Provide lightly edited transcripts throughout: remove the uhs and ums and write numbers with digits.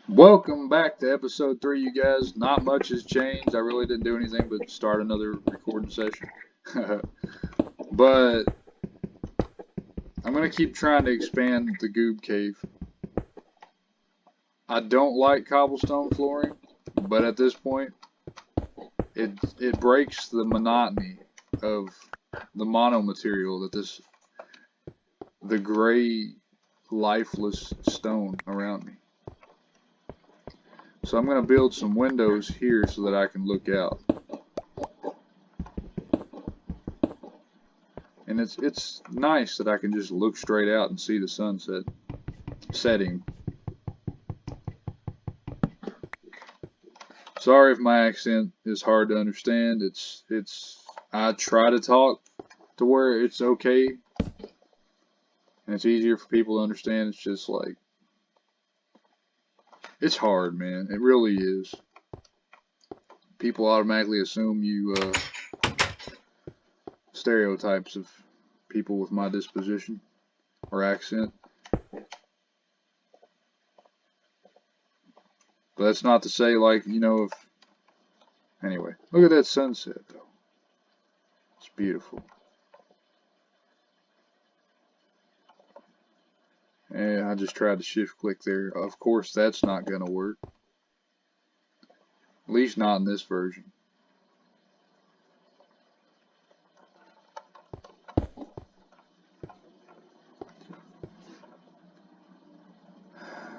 Welcome back to episode 3, you guys. Not much has changed. I really didn't do anything but start another recording session. But I'm going to keep trying to expand the Goob Cave. I don't like cobblestone flooring, but at this point, it breaks the monotony of the mono material that the gray, lifeless stone around me. So I'm going to build some windows here so that I can look out. And it's nice that I can just look straight out and see the sunset setting. Sorry if my accent is hard to understand. I try to talk to where it's okay and it's easier for people to understand. It's just like it's hard, man. It really is. People automatically assume you stereotypes of people with my disposition or accent. But that's not to say, like, if. Anyway, look at that sunset, though. It's beautiful. And I just tried to shift click there. Of course, that's not going to work. At least not in this version.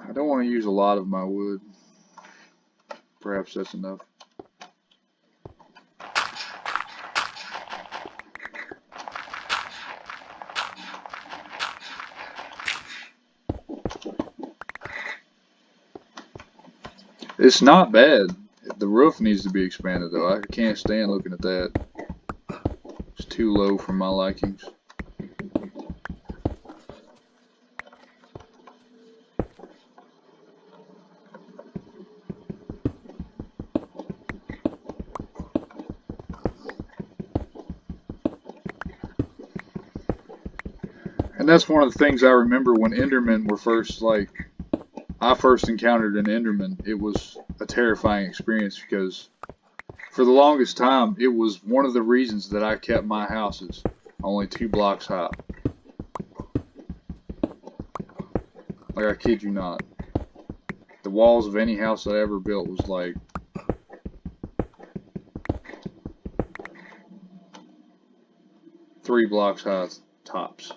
I don't want to use a lot of my wood. Perhaps that's enough. It's not bad. The roof needs to be expanded though. I can't stand looking at that. It's too low for my likings. And that's one of the things I remember when Endermen were first, I first encountered an Enderman. It was a terrifying experience because for the longest time, it was one of the reasons that I kept my houses only 2 blocks high. Like, I kid you not. The walls of any house that I ever built was like 3 blocks high tops.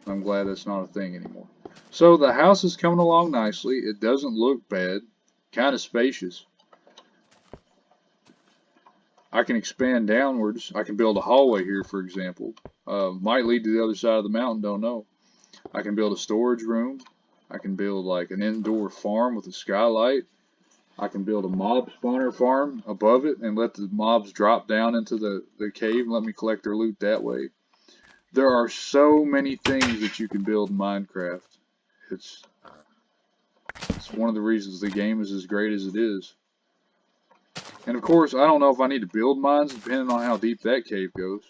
I'm glad that's not a thing anymore. So the house is coming along nicely. It doesn't look bad. Kind of spacious. I can expand downwards. I can build a hallway here, for example. Might lead to the other side of the mountain, don't know. I can build a storage room. I can build like an indoor farm with a skylight. I can build a mob spawner farm above it and let the mobs drop down into the cave and let me collect their loot that way. There are so many things that you can build in Minecraft. It's one of the reasons the game is as great as it is. And of course, I don't know if I need to build mines depending on how deep that cave goes.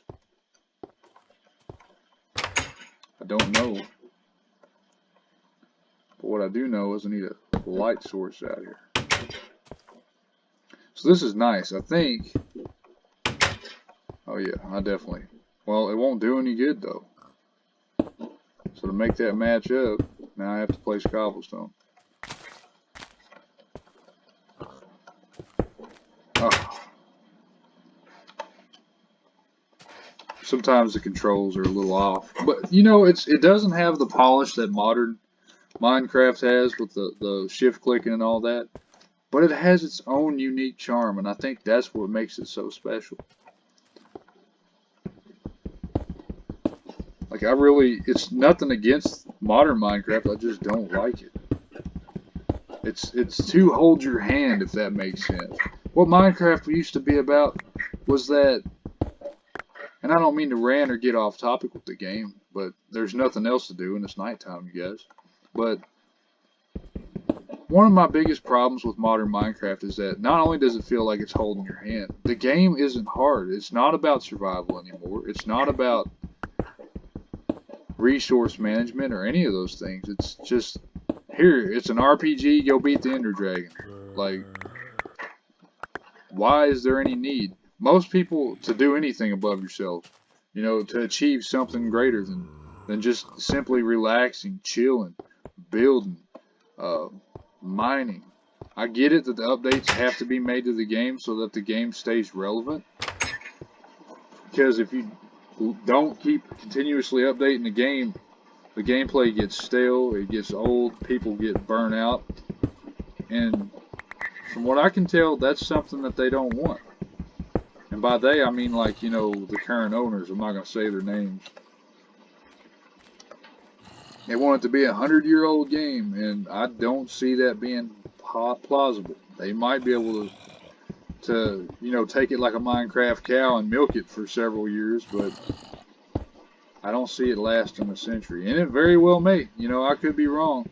I don't know. But what I do know is I need a light source out here. So this is nice. I think. Oh yeah, I definitely. Well, it won't do any good though. So to make that match up, now I have to place cobblestone. Oh. Sometimes the controls are a little off. But it doesn't have the polish that modern Minecraft has with the shift clicking and all that. But it has its own unique charm, and I think that's what makes it so special. Like, it's nothing against modern Minecraft, I just don't like it. It's too hold your hand, if that makes sense. What Minecraft used to be about was that, and I don't mean to rant or get off topic with the game, but there's nothing else to do and it's nighttime, you guys. But one of my biggest problems with modern Minecraft is that not only does it feel like it's holding your hand, the game isn't hard. It's not about survival anymore. It's not about resource management or any of those things. It's just here, it's an RPG, go beat the Ender Dragon. Like, why is there any need? Most people, to do anything above yourself, you know, to achieve something greater than just simply relaxing, chilling, building, mining. I get it that the updates have to be made to the game so that the game stays relevant. Because if you don't keep continuously updating the gameplay gets stale, it gets old, people get burnt out. And from what I can tell, that's something that they don't want. And by they, I mean, like, you know, the current owners. I'm not going to say their names. They want it to be a 100-year-old game, and I don't see that being plausible. They might be able to, you know, take it like a Minecraft cow and milk it for several years, but I don't see it lasting a century. And it very well may. You know, I could be wrong.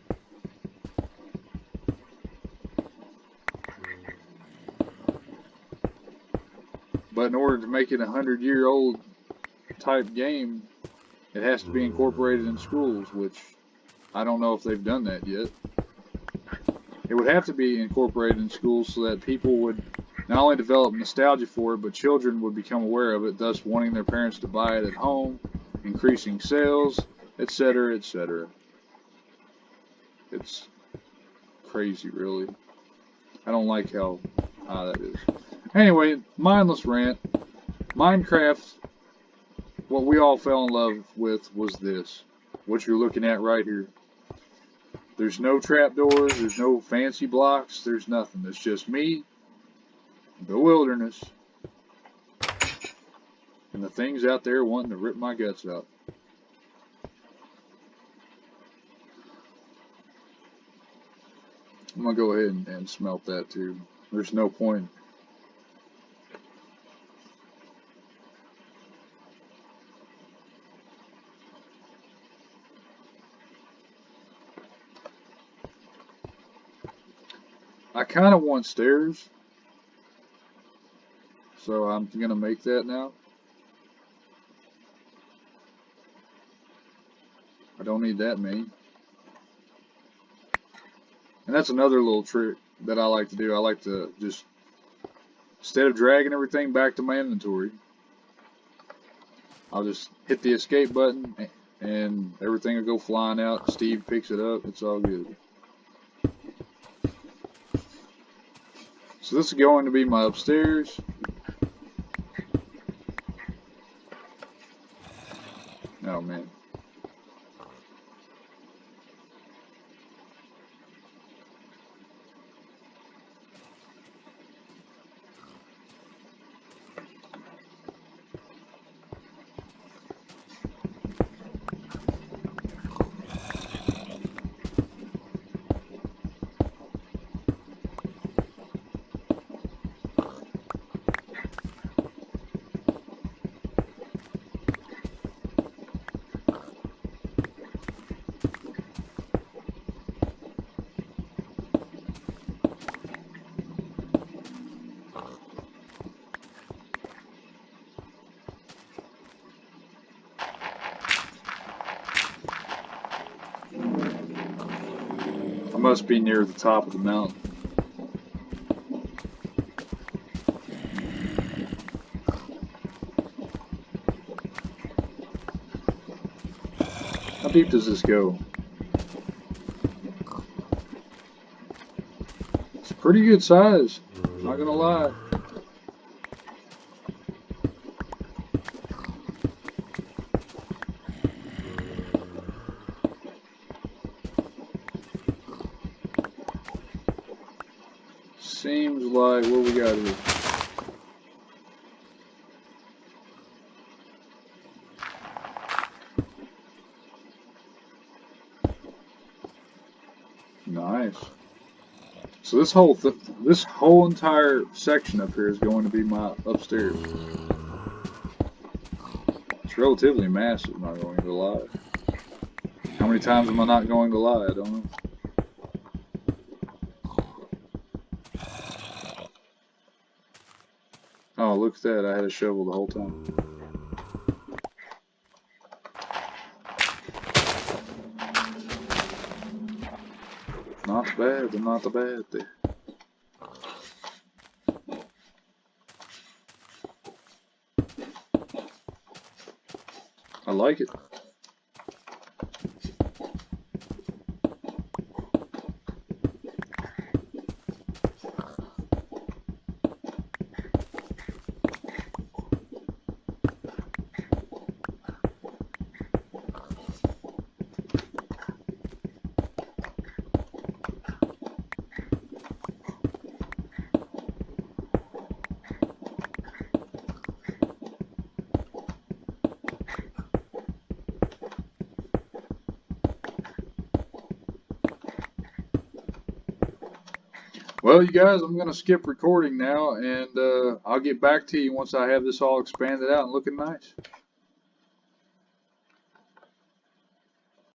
But in order to make it a 100-year-old type game, it has to be incorporated in schools, which I don't know if they've done that yet. It would have to be incorporated in schools so that people would not only develop nostalgia for it, but children would become aware of it, thus wanting their parents to buy it at home, increasing sales, etc., etc. It's crazy, really. I don't like how high that is. Anyway, mindless rant. Minecraft, what we all fell in love with was this. What you're looking at right here. There's no trapdoors, there's no fancy blocks, there's nothing. It's just me, the wilderness, and the things out there wanting to rip my guts out. I'm going to go ahead and smelt that too. There's no point. I kind of want stairs, so I'm going to make that now. I don't need that many. And that's another little trick that I like to do. I like to just, instead of dragging everything back to my inventory, I'll just hit the escape button and everything will go flying out. Steve picks it up. It's all good. So this is going to be my upstairs. Oh man. I must be near the top of the mountain. How deep does this go? It's a pretty good size, not gonna lie. Seems like, what we got here? Nice. So this whole entire section up here is going to be my upstairs. It's relatively massive, I'm not going to lie. How many times am I not going to lie? I don't know. Oh, look at that. I had a shovel the whole time. Not bad, they're not bad there. I like it. Well, you guys, I'm going to skip recording now, and I'll get back to you once I have this all expanded out and looking nice.